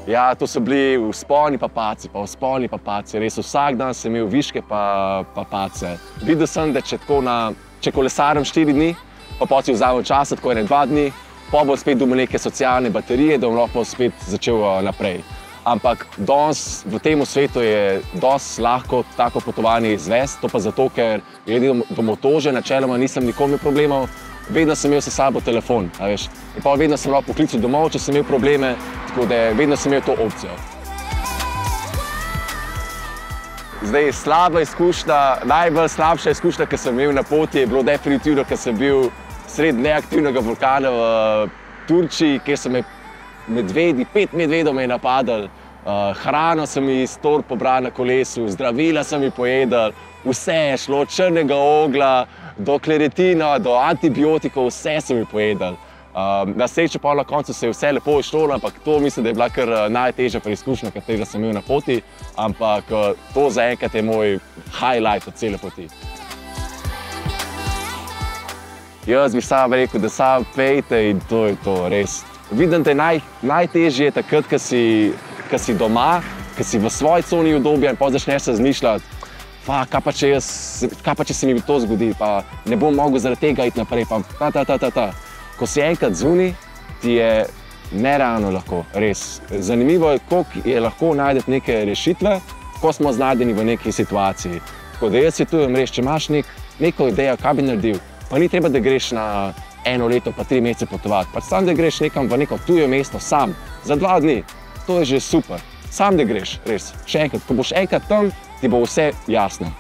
Ja, to so bili vzponi pa padci, res vsak dan sem imel viške pa padce. Videl sem, da če kolesarim 4 dni, pa potem si vzamem časa, tako 1-2 dni, pa bom spet dobil neke socialne baterije, da bom lahko spet začel naprej. Ampak danes v tem svetu je dosti lahko tako potovanje izvesti, to pa zato, ker glede do motože načeloma nisem nikoli imel problemov, vedno sem imel s sabo telefon, a veš. In pa vedno sem lahko poklical domov, če sem imel probleme, tako da vedno sem imel to opcijo. Zdaj, slaba izkušnja, najbolj slabša izkušnja, ki sem imel na poti, je bilo definitivno, ker sem bil sredi neaktivnega vulkana v Turčiji, kjer so me medvedi, 5 medvedov me je napadali, hrano sem mi iz torb pobral na kolesu, zdravila sem mi pojedel, vse je šlo, od črnega ogla do kleretina, do antibiotikov, vse so mi pojedali. Na srečo pa na koncu se je vse lepo izšlo, ampak to mislim, da je bila kar najtežja preizkušnja, katero sem imel na poti, ampak to zaenkrat je moj highlight od cele poti. Jaz bi sam rekel, da sam pejte in to je to, res. Vidim, da je najtežje takrat, ko si doma, ko si v svoji coni udobja in potem začneš razmišljati, kaj pa če se mi to zgodi, pa ne bom mogel zaradi tega iti naprej, pa. Ko si enkrat zunaj, ti je nerealno lahko, res. Zanimivo je, koliko je lahko najti neke rešitve, ko smo znajdeni v neki situaciji. Tako da jaz svetujem res, če imaš neko idejo, kaj bi naredil, pa ni treba, da greš na 1 leto pa 3 mesece potovati, pač sam, da greš nekam v neko tujo mesto sam, za 2 dni, to je že super. Sam, da greš, res. Še enkrat, ko boš enkrat tam, ti bo vse jasno.